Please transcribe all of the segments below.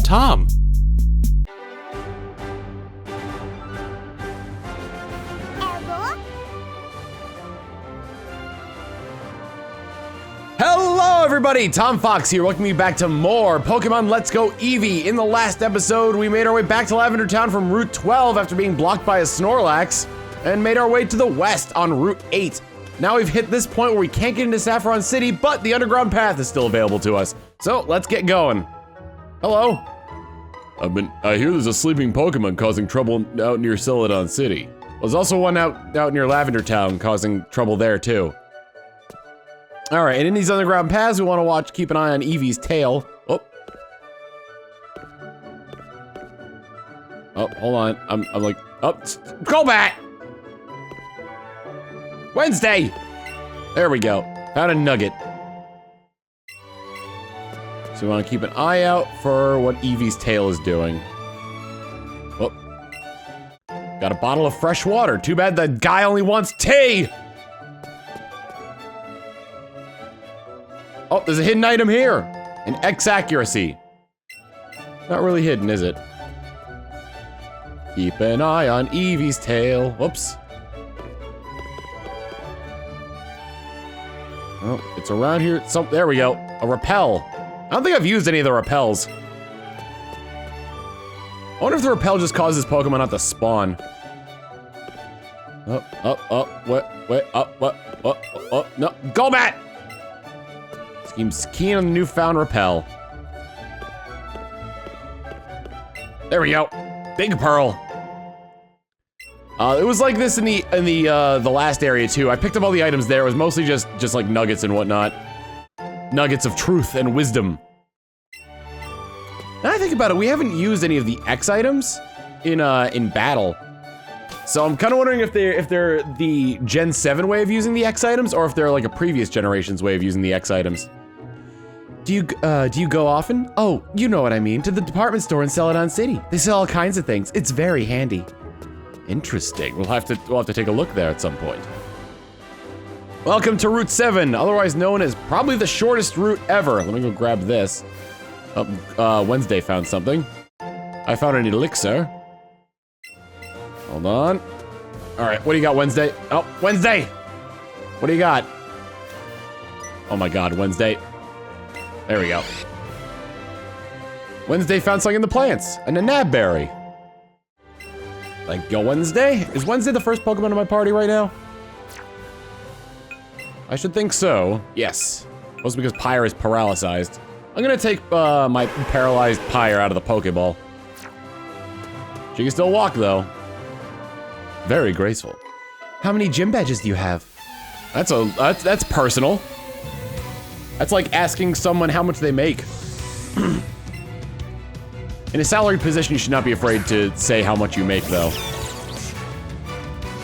Tom! Hello everybody, Tom Fox here, welcoming you back to more Pokemon Let's Go Eevee. In the last episode, we made our way back to Lavender Town from Route 12 after being blocked by a Snorlax, and made our way to the west on Route 8. Now we've hit this point where we can't get into Saffron City, but the underground path is still available to us. So let's get going. Hello? I hear there's a sleeping Pokemon causing trouble out near Celadon City. There's also one out near Lavender Town causing trouble there too. All right, and in these underground paths, we want to keep an eye on Eevee's tail. Oh, hold on. I'm like, go back. Wednesday. There we go. Found a nugget. So we want to keep an eye out for what Eevee's tail is doing. Oh, got a bottle of fresh water. Too bad the guy only wants tea. Oh, there's a hidden item here. An X accuracy. Not really hidden, is it? Keep an eye on Eevee's tail. Whoops. Oh, it's around here. There we go. A repel. I don't think I've used any of the repels. I wonder if the repel just causes Pokemon not to spawn. No, go back! Seems keen on the newfound repel. There we go. Big Pearl. It was like this in the last area too. I picked up all the items there. It was mostly just like nuggets and whatnot. Nuggets of truth and wisdom. Now I think about it, we haven't used any of the X items in battle. So I'm kind of wondering if they're the Gen 7 way of using the X items, or if they're like a previous generation's way of using the X items. Do you go often? Oh, you know what I mean, to the department store in Celadon City. They sell all kinds of things. It's very handy. Interesting. We'll have to take a look there at some point. Welcome to Route 7, otherwise known as probably the shortest route ever. Let me go grab this. Wednesday found something. I found an elixir. Hold on. All right, what do you got, Wednesday? Oh, Wednesday! What do you got? Oh my God, Wednesday. There we go. Wednesday found something in the plants, a Nanabberry. Thank you, Wednesday. Is Wednesday the first Pokemon in my party right now? I should think so. Yes. Mostly because Pyre is paralyzed. I'm gonna take my paralyzed Pyre out of the Pokeball. She can still walk though. Very graceful. How many gym badges do you have? That's personal. That's like asking someone how much they make. In a salaried position, you should not be afraid to say how much you make, though.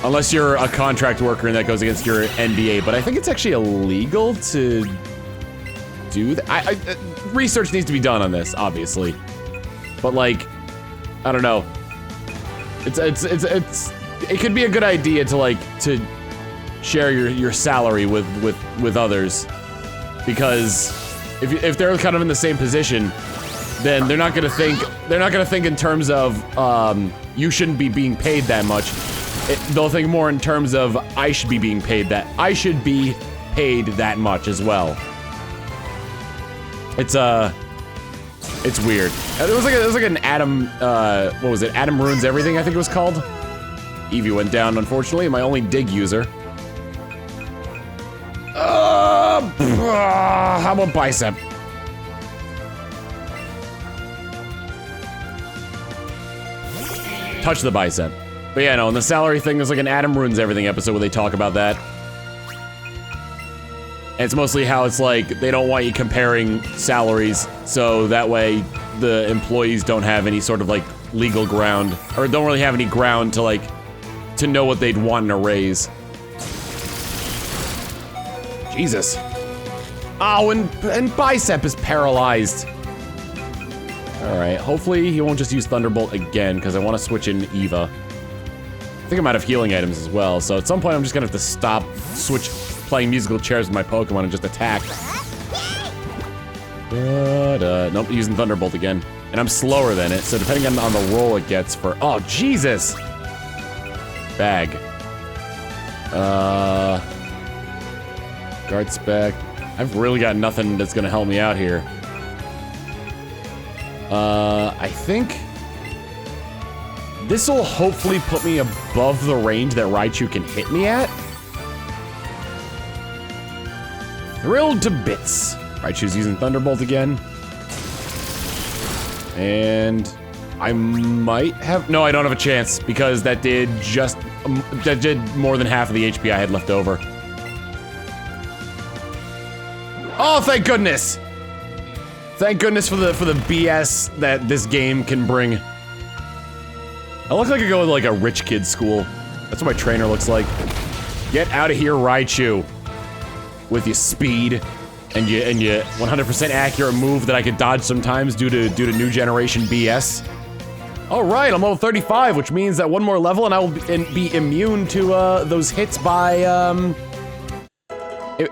Unless you're a contract worker and that goes against your NBA, but I think it's actually illegal to do that. Research needs to be done on this, obviously. But like, I don't know. It could be a good idea to share your salary with others. Because if they're kind of in the same position, then they're not gonna think in terms of you shouldn't be being paid that much. They'll think more in terms of I should be paid that much as well. It's weird. There was like an Adam what was it? Adam Ruins Everything, I think it was called. Eevee went down, unfortunately, my only dig user. How about Bicep? Touch the Bicep. But yeah, no, in the salary thing, there's like an Adam Ruins Everything episode where they talk about that. And it's mostly how it's like, they don't want you comparing salaries, so that way the employees don't have any sort of like legal ground, or don't really have any ground to know what they'd want in a raise. Jesus. Oh, and Bicep is paralyzed. Alright, hopefully he won't just use Thunderbolt again, because I want to switch in Eevee. I think I'm out of healing items as well, so at some point I'm just gonna have to stop playing musical chairs with my Pokemon and just attack. Nope, using Thunderbolt again. And I'm slower than it, so depending on the roll it gets for... Oh, Jesus! Bag. Guard spec. I've really got nothing that's gonna help me out here. I think... this'll hopefully put me above the range that Raichu can hit me at. Thrilled to bits. Raichu's using Thunderbolt again. And I might have... no, I don't have a chance because that did just... that did more than half of the HP I had left over. Oh, thank goodness! Thank goodness for the BS that this game can bring. I look like I go to like a rich kid school. That's what my trainer looks like. Get out of here, Raichu. With your speed and your 100% accurate move that I could dodge sometimes due to new generation BS. All right, I'm level 35, which means that one more level and I will be immune to those hits by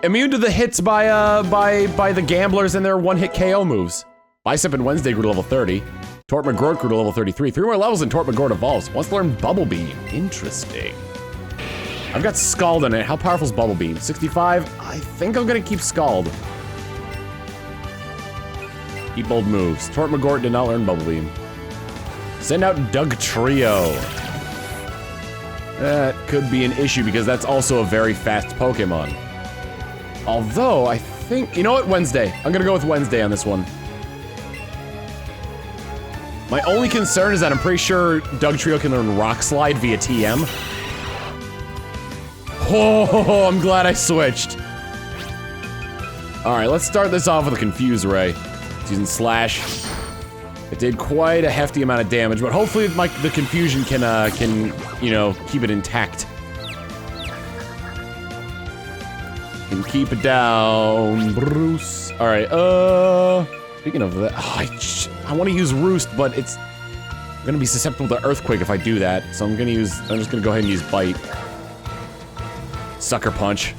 immune to the hits by the gamblers and their one-hit KO moves. Bicep and Wednesday grew to level 30. Tort McGort grew to level 33. 3 more levels and Tort McGort evolves. Wants to learn Bubble Beam. Interesting. I've got Scald in it. How powerful is Bubble Beam? 65? I think I'm gonna keep Scald. Keep bold moves. Tort McGort did not learn Bubble Beam. Send out Dugtrio. That could be an issue because that's also a very fast Pokemon. Although, I think... you know what? Wednesday. I'm gonna go with Wednesday on this one. My only concern is that I'm pretty sure Dugtrio can learn Rock Slide via TM. Oh, I'm glad I switched. Alright, let's start this off with a Confuse Ray. It's using Slash. It did quite a hefty amount of damage, but hopefully the confusion can, you know, keep it intact. Can keep it down, Bruce. Alright, speaking of that, oh, I want to use Roost, but it's gonna be susceptible to Earthquake if I do that, so I'm just gonna go ahead and use Bite. Sucker Punch.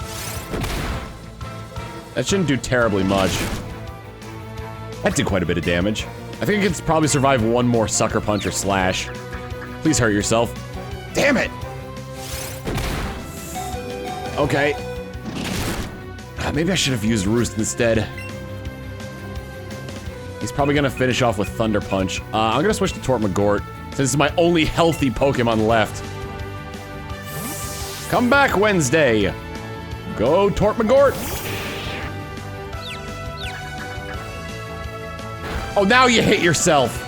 That shouldn't do terribly much. That did quite a bit of damage. I think it can probably survive one more Sucker Punch or Slash. Please hurt yourself. Damn it! Okay. Maybe I should have used Roost instead. He's probably gonna finish off with Thunder Punch. I'm gonna switch to Tort McGort, since it's my only healthy Pokemon left. Come back, Wednesday! Go, Tort McGort! Oh, now you hit yourself!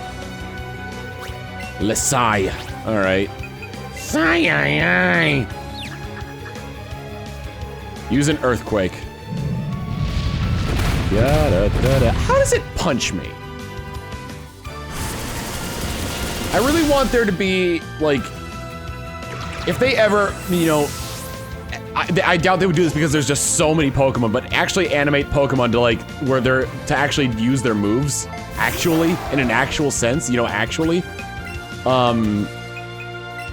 Lesai. Alright. Sai. Use an Earthquake. How does it punch me? I really want there to be, like... if they ever, you know... I doubt they would do this because there's just so many Pokemon, but actually animate Pokemon to, like, where they're... to actually use their moves. Actually. In an actual sense, you know, actually.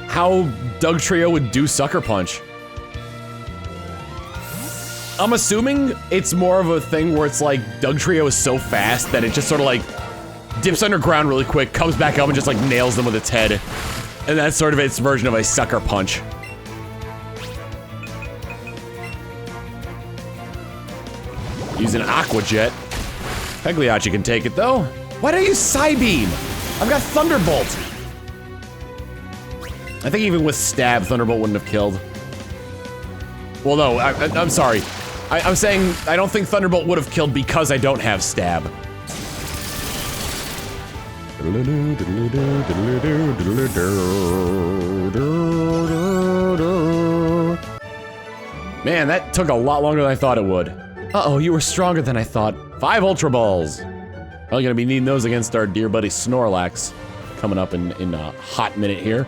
How Dugtrio would do Sucker Punch. I'm assuming it's more of a thing where it's like Dugtrio is so fast that it just sort of like dips underground really quick, comes back up and just like nails them with its head. And that's sort of its version of a Sucker Punch. Using Aqua Jet. Pagliacci can take it though. Why did I use Psybeam? I've got Thunderbolt. I think even with Stab, Thunderbolt wouldn't have killed. Well, no, I'm sorry. I'm saying I don't think Thunderbolt would have killed because I don't have Stab. Man, that took a lot longer than I thought it would. Uh-oh, you were stronger than I thought. 5 Ultra Balls. Probably gonna be needing those against our dear buddy Snorlax. Coming up in a hot minute here.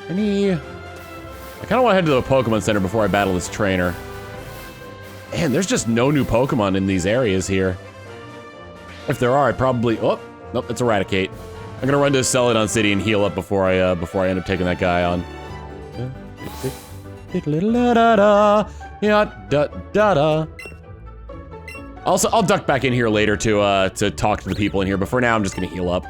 I kinda wanna head to the Pokemon Center before I battle this trainer. Man, there's just no new Pokemon in these areas here. If there are, I probably... oh, nope, it's Eradicate. I'm gonna run to Celadon City and heal up before I end up taking that guy on. Also, I'll duck back in here later to talk to the people in here, but for now, I'm just gonna heal up.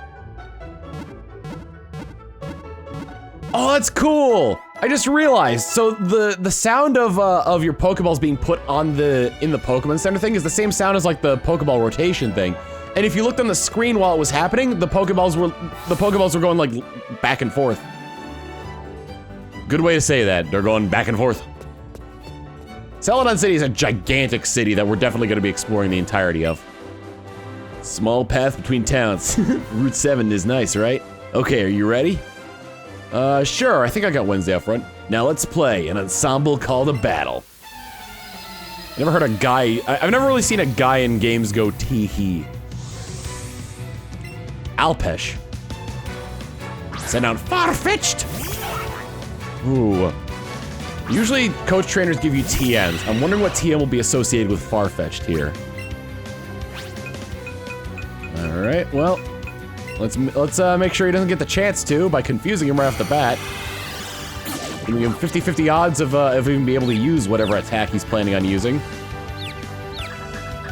Oh, that's cool! I just realized, so the sound of your Pokeballs being put on in the Pokemon Center thing is the same sound as like the Pokeball rotation thing. And if you looked on the screen while it was happening, the Pokeballs were going like back and forth. Good way to say that. They're going back and forth. Celadon City is a gigantic city that we're definitely going to be exploring the entirety of. Small path between towns. Route 7 is nice, right? Okay, are you ready? Sure, I think I got Wednesday up front. Now let's play an ensemble called a battle. I never heard a guy, I've never really seen a guy in games go tee-hee. Alpesh. Send out far-fetched. Ooh. Usually coach trainers give you TMs. I'm wondering what TM will be associated with far-fetched here. All right, well, let's make sure he doesn't get the chance to by confusing him right off the bat. Giving him 50-50 odds of even being able to use whatever attack he's planning on using.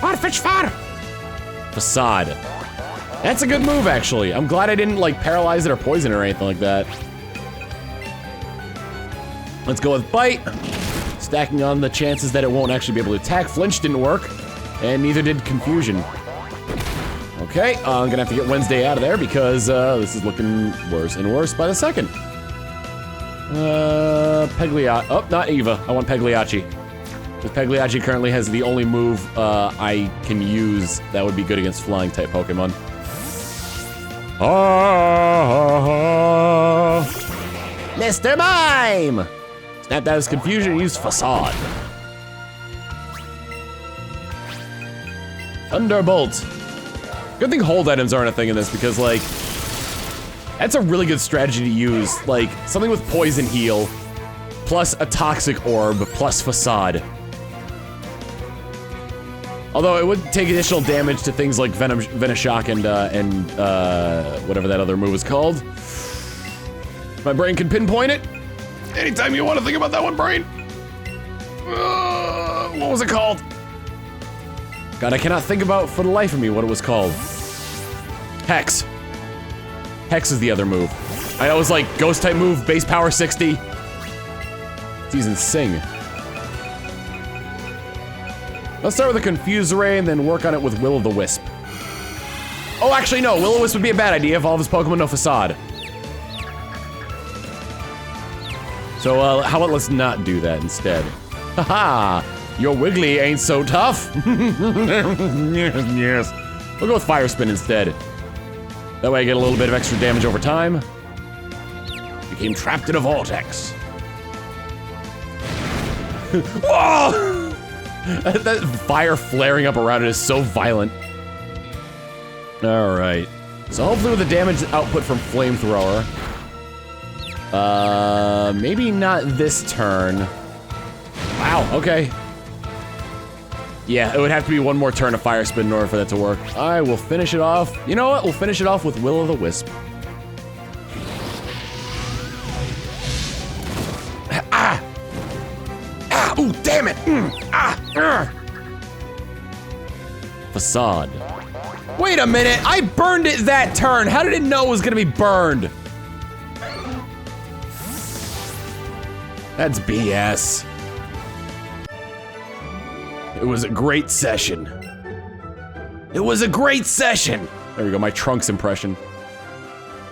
Far-fetched far! Facade. That's a good move, actually. I'm glad I didn't, like, paralyze it or poison it or anything like that. Let's go with Bite. Stacking on the chances that it won't actually be able to attack. Flinch didn't work, and neither did Confusion. Okay, I'm gonna have to get Wednesday out of there because this is looking worse and worse by the second. Pagliacci. Oh, not Eva. I want Pagliacci. Because Pagliacci currently has the only move I can use that would be good against flying type Pokemon. Mr. Mime! Snapped out his Confusion and used Facade. Thunderbolt. Good thing hold items aren't a thing in this because, like, that's a really good strategy to use. Like, something with Poison Heal, plus a Toxic Orb, plus Facade. Although it would take additional damage to things like Venoshock and whatever that other move is called. My brain can pinpoint it. Anytime you want to think about that one, brain. What was it called? God, I cannot think about for the life of me what it was called. Hex. Hex is the other move. I know it was like Ghost type move, base power 60. It's using Sing. Let's start with a Confuse Ray and then work on it with Will-O-The-Wisp. Oh, actually no, Will-O-Wisp would be a bad idea if all of his Pokemon know Facade. So, how about let's not do that instead? Haha! Your Wiggly ain't so tough! Yes. We'll go with Fire Spin instead. That way I get a little bit of extra damage over time. Became trapped in a vortex. Whoa! That fire flaring up around it is so violent. Alright. So hopefully with the damage output from Flamethrower. Maybe not this turn. Wow, okay. Yeah, it would have to be one more turn of Fire Spin in order for that to work. Alright, we'll finish it off. You know what? We'll finish it off with Will-O-The-Wisp. Ah! Ah! Ooh, damn it! Facade. Wait a minute! I burned it that turn! How did it know it was gonna be burned? That's BS. It was a great session. It was a great session! There we go, my Trunks impression.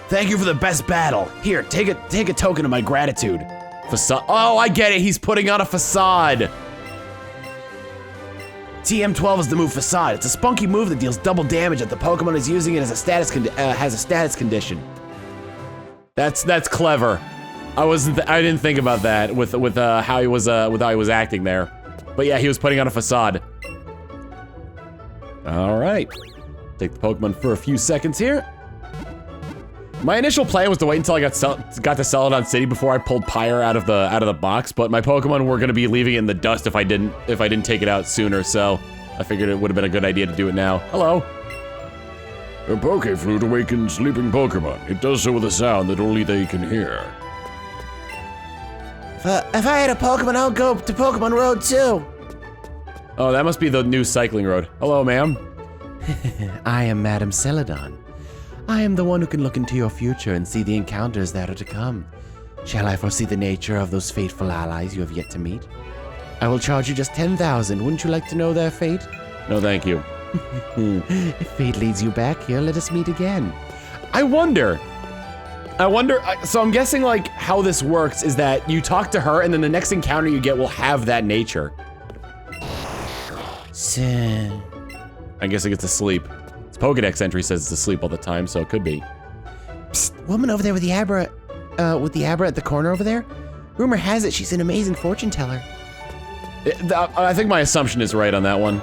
Thank you for the best battle. Here, take a token of my gratitude. Facade. Oh, I get it. He's putting on a Facade. TM12 is the move Facade. It's a spunky move that deals double damage if the Pokemon is using it as a status condition. That's clever. I didn't think about that with how he was acting there. But yeah, he was putting on a Facade. All right. Take the Pokemon for a few seconds here. My initial plan was to wait until I got to Celadon City before I pulled Pyre out of the box, but my Pokemon were gonna be leaving it in the dust if I didn't take it out sooner, so I figured it would have been a good idea to do it now. Hello. A Poke Flute awakens sleeping Pokemon. It does so with a sound that only they can hear. If I had a Pokemon, I would go to Pokemon Road too. Oh, that must be the new cycling road. Hello, ma'am. I am Madam Celadon. I am the one who can look into your future and see the encounters that are to come. Shall I foresee the nature of those fateful allies you have yet to meet? I will charge you just 10,000. Wouldn't you like to know their fate? No, thank you. If fate leads you back here, let us meet again. I wonder, so I'm guessing like how this works is that you talk to her and then the next encounter you get will have that nature. I guess it gets to sleep. Its Pokedex entry says it's asleep all the time, so it could be. Psst, woman over there with the Abra at the corner over there? Rumor has it she's an amazing fortune teller. I think my assumption is right on that one.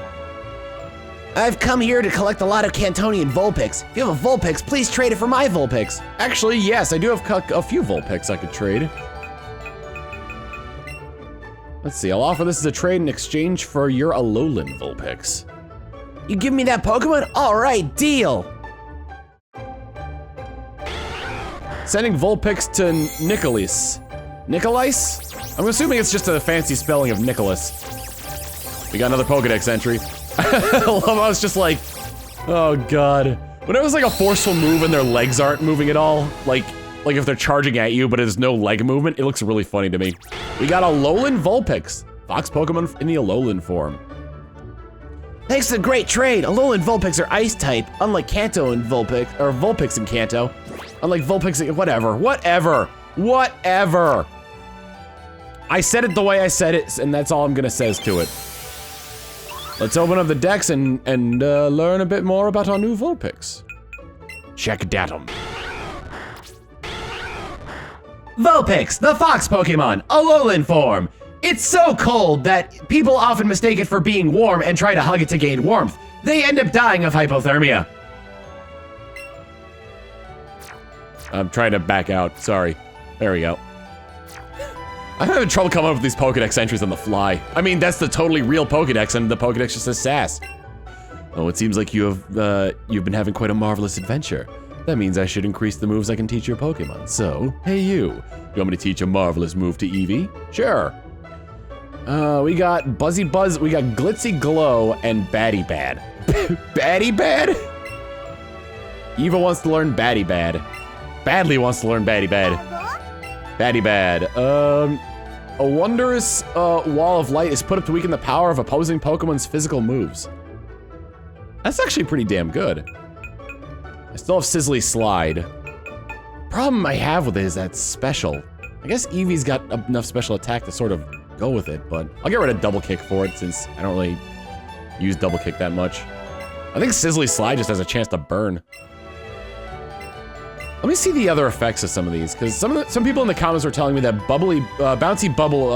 I've come here to collect a lot of Cantonian Vulpix. If you have a Vulpix, please trade it for my Vulpix. Actually, yes, I do have a few Vulpix I could trade. Let's see, I'll offer this as a trade in exchange for your Alolan Vulpix. You give me that Pokemon? All right, deal. Sending Vulpix to Nicholas. Nicholas? I'm assuming it's just a fancy spelling of Nicholas. We got another Pokedex entry. I was just like, oh god. When it was like a forceful move and their legs aren't moving at all, like if they're charging at you but there's no leg movement, it looks really funny to me. We got Alolan Vulpix. Fox Pokemon in the Alolan form. Thanks to the great trade, Alolan Vulpix are ice type, unlike Kanto and Vulpix, or Vulpix and Kanto. Unlike Vulpix, whatever. I said it the way I said it, and that's all I'm gonna say to it. Let's open up the decks and learn a bit more about our new Vulpix. Check datum. Vulpix, the fox Pokemon, Alolan form. It's so cold that people often mistake it for being warm and try to hug it to gain warmth. They end up dying of hypothermia. I'm trying to back out, sorry. There we go. I'm having trouble coming up with these Pokedex entries on the fly. I mean, that's the totally real Pokedex, and the Pokedex just says sass. Oh, it seems like you've been having quite a marvelous adventure. That means I should increase the moves I can teach your Pokemon. So, hey you want me to teach a marvelous move to Eevee? Sure. We got Buzzy Buzz, we got Glitzy Glow, and Batty Bad. Batty Bad? Eva wants to learn Batty Bad. Badly wants to learn Batty Bad. Batty Bad. A wondrous wall of light is put up to weaken the power of opposing Pokemon's physical moves. That's actually pretty damn good. I still have Sizzly Slide. Problem I have with it is that special. I guess Eevee's got enough special attack to sort of go with it, but I'll get rid of Double Kick for it since I don't really use Double Kick that much. I think Sizzly Slide just has a chance to burn. Let me see the other effects of some of these, because some people in the comments were telling me that Bouncy Bubble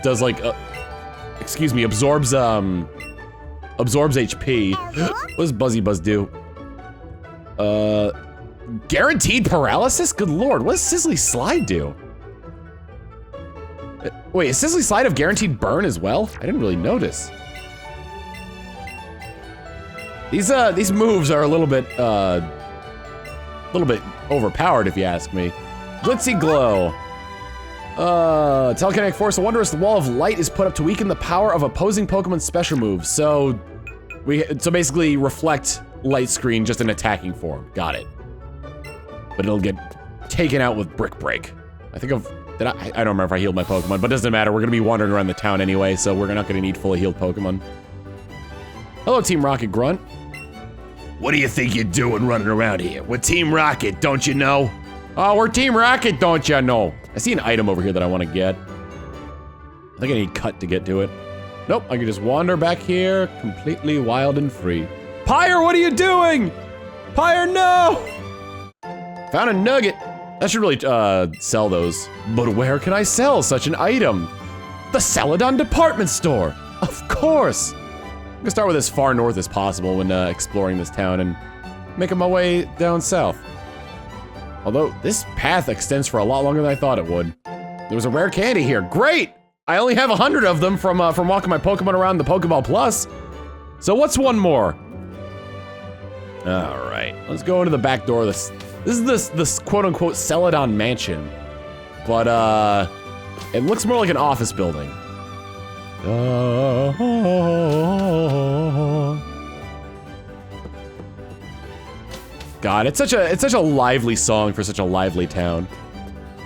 does like, excuse me, absorbs HP. What does Buzzy Buzz do? Guaranteed paralysis? Good lord, what does Sizzly Slide do? Wait, is Sizzly Slide have guaranteed burn as well? I didn't really notice. These moves are a little bit overpowered, if you ask me. Glitzy Glow. Telekinetic Force, a wondrous wall of light is put up to weaken the power of opposing Pokemon's special moves. So basically reflect light screen just in attacking form. Got it. But it'll get taken out with Brick Break. I don't remember if I healed my Pokemon, but it doesn't matter. We're gonna be wandering around the town anyway, so we're not gonna need fully healed Pokemon. Hello, Team Rocket Grunt. What do you think you're doing running around here? We're Team Rocket, don't you know? Oh, we're Team Rocket, don't you know? I see an item over here that I want to get. I think I need Cut to get to it. Nope, I can just wander back here, completely wild and free. Pyre, what are you doing? Pyre, no! Found a nugget. I should really sell those. But where can I sell such an item? The Celadon department store, of course. I'm gonna start with as far north as possible when exploring this town and making my way down south. Although this path extends for a lot longer than I thought it would. There was a rare candy here. Great! I only have 100 of them from walking my Pokemon around the Pokeball Plus. So what's one more? All right, let's go into the back door of this. This is this quote-unquote Celadon mansion, but it looks more like an office building. God, it's such a lively song for such a lively town.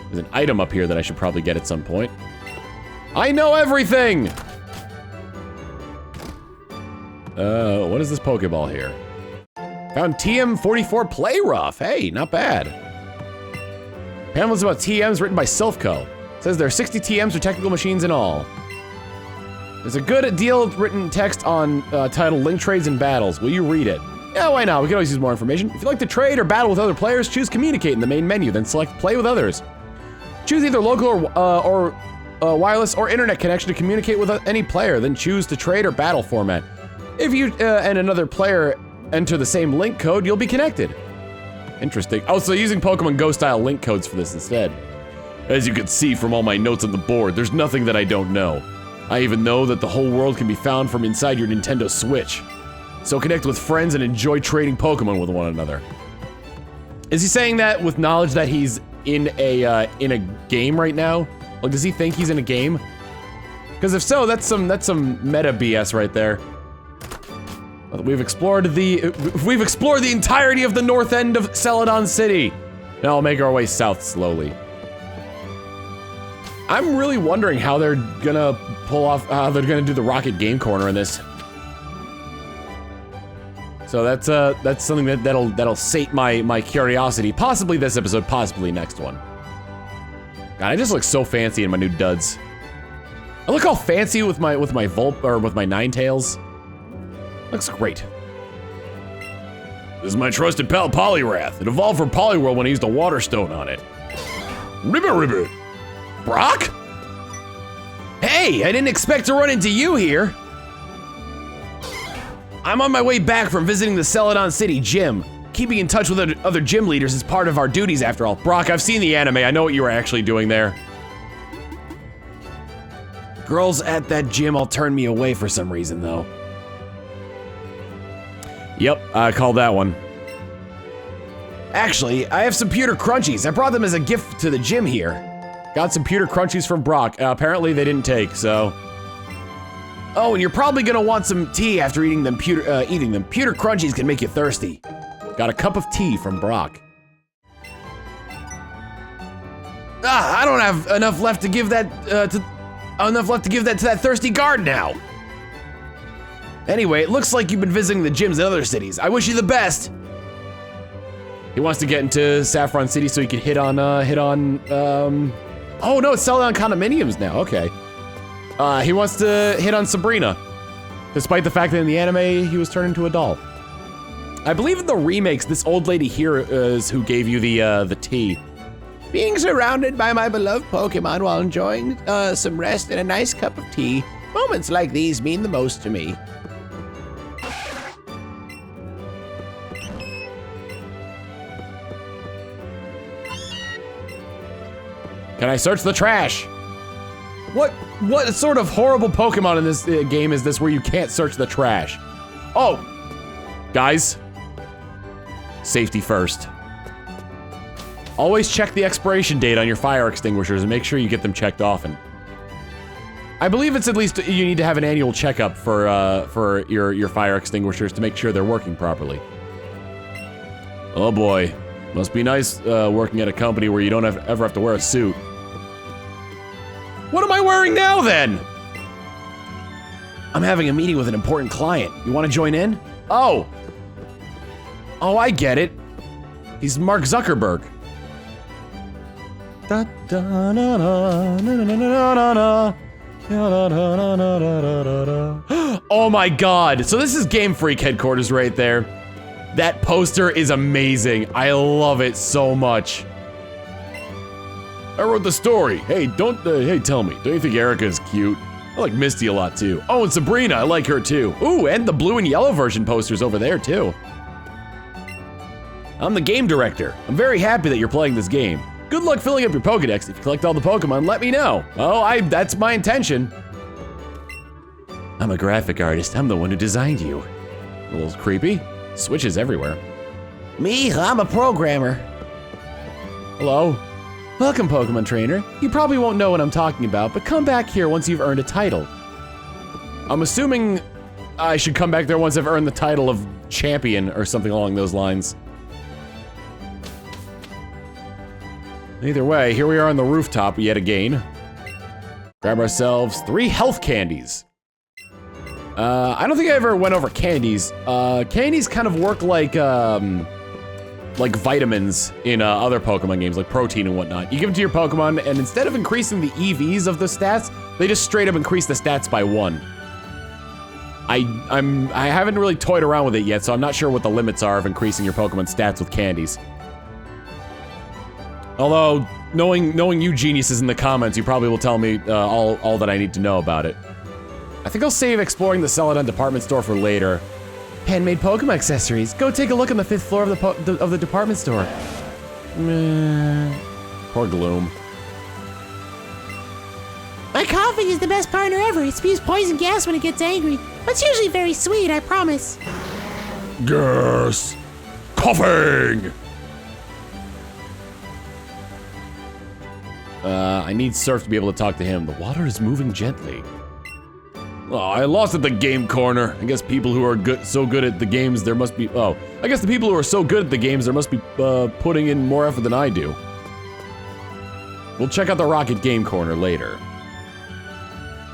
There's an item up here that I should probably get at some point. I know everything! What is this Pokeball here? Found TM44 Play Rough. Hey, not bad. Pamphlets about TMs written by Silphco. Says there are 60 TMs for technical machines in all. There's a good deal of written text on titled Link Trades and Battles. Will you read it? Yeah, why not? We can always use more information. If you'd like to trade or battle with other players, choose Communicate in the main menu, then select Play with Others. Choose either local or wireless or internet connection to communicate with any player, then choose to trade or battle format. If you and another player enter the same link code, you'll be connected. Interesting. Oh, so using Pokemon Go style link codes for this instead. As you can see from all my notes on the board, there's nothing that I don't know. I even know that the whole world can be found from inside your Nintendo Switch. So connect with friends and enjoy trading Pokemon with one another. Is he saying that with knowledge that he's in a game right now? Like, does he think he's in a game? Because if so, that's some meta BS right there. We've explored the entirety of the north end of Celadon City. Now we'll make our way south slowly. I'm really wondering how they're gonna pull off, they're gonna do the Rocket Game Corner in this. So that's something that'll sate my curiosity. Possibly this episode, possibly next one. God, I just look so fancy in my new duds. I look all fancy with my Volp or with my Ninetales. Looks great. This is my trusted pal Poliwrath. It evolved from Poliwhirl when I used a water stone on it. Ribbit. Brock? Hey, I didn't expect to run into you here. I'm on my way back from visiting the Celadon City gym. Keeping in touch with other gym leaders is part of our duties after all. Brock, I've seen the anime. I know what you were actually doing there. Girls at that gym all turned me away for some reason, though. Yep, I called that one. Actually, I have some pewter crunchies. I brought them as a gift to the gym here. Got some pewter crunchies from Brock. Apparently they didn't take, so. Oh, and you're probably gonna want some tea after eating them. Pewter crunchies can make you thirsty. Got a cup of tea from Brock. I don't have enough left to give that to that thirsty guard now. Anyway, it looks like you've been visiting the gyms in other cities. I wish you the best. He wants to get into Saffron City so he can hit on. Oh no, it's Celadon condominiums now. Okay. He wants to hit on Sabrina, despite the fact that in the anime he was turned into a doll. I believe in the remakes, this old lady here is who gave you the tea. Being surrounded by my beloved Pokemon while enjoying some rest and a nice cup of tea. Moments like these mean the most to me. Can I search the trash? What sort of horrible Pokemon in this game is this where you can't search the trash? Oh, guys, safety first. Always check the expiration date on your fire extinguishers and make sure you get them checked often. I believe it's at least you need to have an annual checkup for your fire extinguishers to make sure they're working properly. Oh boy, must be nice working at a company where you don't ever have to wear a suit. What am I wearing now, then? I'm having a meeting with an important client. You want to join in? Oh, I get it. He's Mark Zuckerberg. Oh my God. So this is Game Freak headquarters right there. That poster is amazing. I love it so much. I wrote the story. Hey, hey, tell me, don't you think Erica is cute? I like Misty a lot too. Oh, and Sabrina, I like her too. Ooh, and the blue and yellow version posters over there too. I'm the game director. I'm very happy that you're playing this game. Good luck filling up your Pokedex. If you collect all the Pokemon, let me know. Oh, that's my intention. I'm a graphic artist. I'm the one who designed you. A little creepy. Switches everywhere. Me, I'm a programmer. Hello. Welcome, Pokemon Trainer. You probably won't know what I'm talking about, but come back here once you've earned a title. I'm assuming I should come back there once I've earned the title of champion or something along those lines. Either way, here we are on the rooftop yet again. Grab ourselves 3 health candies. I don't think I ever went over candies. Candies kind of work like vitamins in other Pokemon games, like protein and whatnot. You give them to your Pokemon, and instead of increasing the EVs of the stats, they just straight up increase the stats by 1. I haven't really toyed around with it yet, so I'm not sure what the limits are of increasing your Pokemon stats with candies. Although, knowing you geniuses in the comments, you probably will tell me all that I need to know about it. I think I'll save exploring the Celadon department store for later. Handmade Pokemon accessories. Go take a look on the 5th floor of the department store. Poor Gloom. My coffee is the best partner ever. It spews poison gas when it gets angry. But it's usually very sweet, I promise. Gas. Coughing. I need Surf to be able to talk to him. The water is moving gently. Oh, I lost at the game corner. I guess people who are so good at the games, there must be, I guess the people who are so good at the games, there must be putting in more effort than I do. We'll check out the Rocket Game Corner later.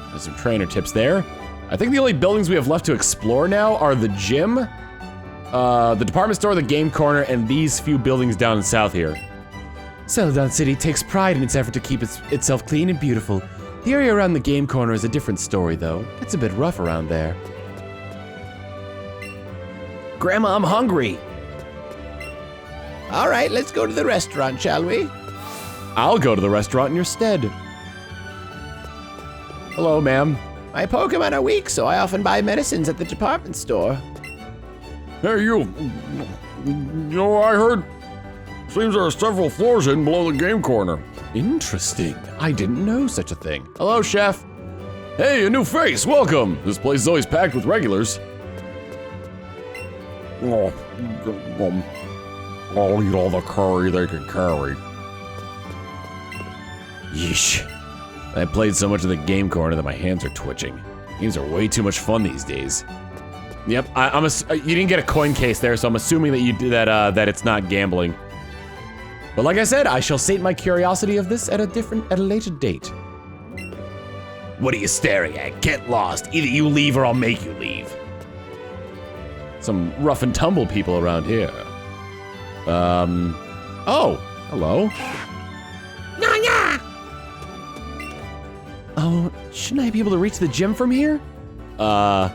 There's some trainer tips there. I think the only buildings we have left to explore now are the gym, the department store, the game corner, and these few buildings down south here. Celadon City takes pride in its effort to keep itself clean and beautiful. The area around the game corner is a different story, though. It's a bit rough around there. Grandma, I'm hungry. All right, let's go to the restaurant, shall we? I'll go to the restaurant in your stead. Hello, ma'am. My Pokemon are weak, so I often buy medicines at the department store. Hey, you. You know, I heard. Seems there are several floors hidden below the game corner. Interesting. I didn't know such a thing. Hello, chef. Hey, a new face. Welcome. This place is always packed with regulars. Oh, I'll eat all the curry they can carry. Yeesh. I played so much of the game corner that my hands are twitching. Games are way too much fun these days. Yep, you didn't get a coin case there, so I'm assuming that you did that it's not gambling. But like I said, I shall sate my curiosity of this at a later date. What are you staring at? Get lost. Either you leave or I'll make you leave. Some rough and tumble people around here. Oh, hello. Oh, shouldn't I be able to reach the gym from here? I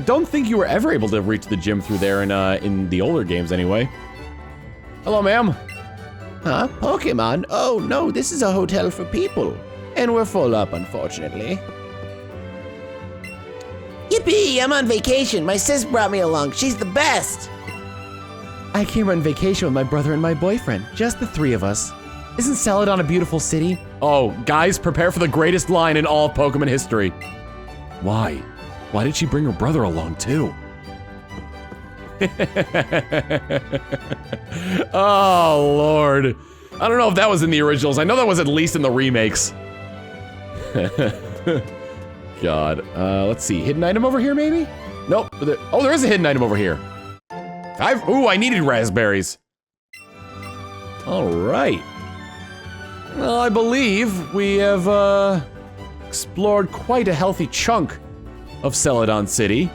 don't think you were ever able to reach the gym through there in the older games anyway. Hello, ma'am. Huh? Pokemon? Oh, no, this is a hotel for people. And we're full up, unfortunately. Yippee, I'm on vacation. My sis brought me along. She's the best. I came on vacation with my brother and my boyfriend. Just the 3 of us. Isn't Celadon a beautiful city? Oh, guys, prepare for the greatest line in all of Pokemon history. Why? Why did she bring her brother along, too? Oh, Lord. I don't know if that was in the originals. I know that was at least in the remakes. God. Let's see. Hidden item over here, maybe? Nope. Oh, there is a hidden item over here. Ooh, I needed raspberries. All right. Well, I believe we have explored quite a healthy chunk of Celadon City.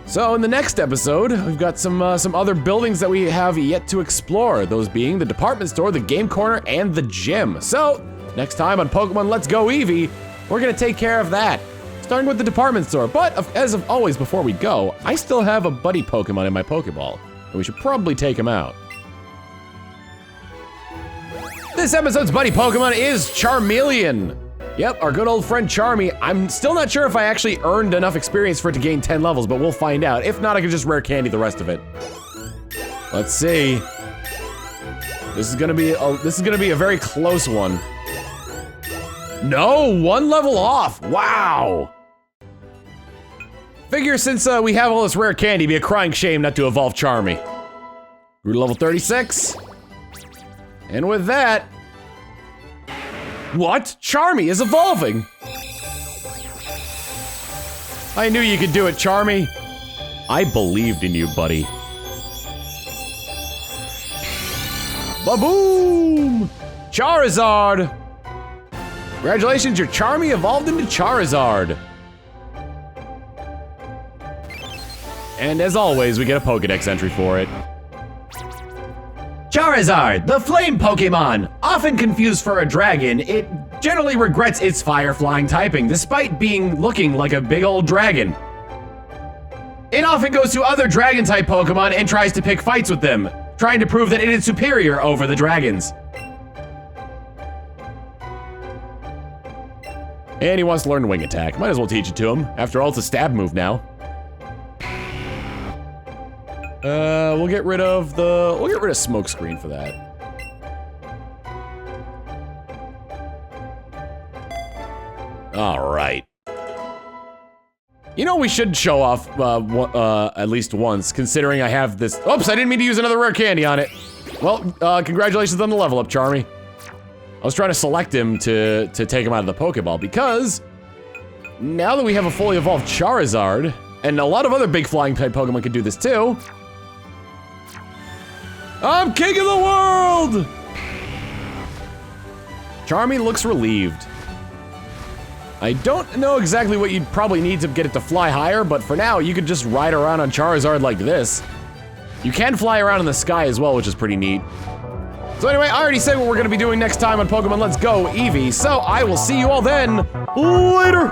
So in the next episode, we've got some other buildings that we have yet to explore, those being the department store, the game corner, and the gym. So next time on Pokemon Let's Go Eevee, we're gonna take care of that, starting with the department store. But as always, before we go, I still have a buddy Pokemon in my Pokeball, and we should probably take him out. This episode's buddy Pokemon is Charmeleon. Yep, our good old friend Charmy. I'm still not sure if I actually earned enough experience for it to gain 10 levels, but we'll find out. If not, I can just rare candy the rest of it. Let's see. This is gonna be a very close one. No, 1 level off. Wow. Figure since we have all this rare candy, it'd be a crying shame not to evolve Charmy. Grew to level 36. And with that, what? Charmy is evolving! I knew you could do it, Charmy. I believed in you, buddy. Ba-boom! Charizard! Congratulations, your Charmy evolved into Charizard. And as always, we get a Pokedex entry for it. Charizard, the flame Pokemon. Often confused for a dragon, it generally regrets its fire-flying typing, despite looking like a big old dragon. It often goes to other dragon-type Pokemon and tries to pick fights with them, trying to prove that it is superior over the dragons. And he wants to learn Wing Attack. Might as well teach it to him. After all, it's a stab move now. We'll get rid of Smokescreen for that. All right. You know, we should show off at least once, considering I have this. Oops, I didn't mean to use another rare candy on it. Well, congratulations on the level up, Charmy. I was trying to select him to take him out of the Pokeball because now that we have a fully evolved Charizard, and a lot of other big flying type Pokemon could do this too. I'm king of the world! Charmy looks relieved. I don't know exactly what you'd probably need to get it to fly higher, but for now, you could just ride around on Charizard like this. You can fly around in the sky as well, which is pretty neat. So anyway, I already said what we're gonna be doing next time on Pokemon Let's Go Eevee, so I will see you all then. Later!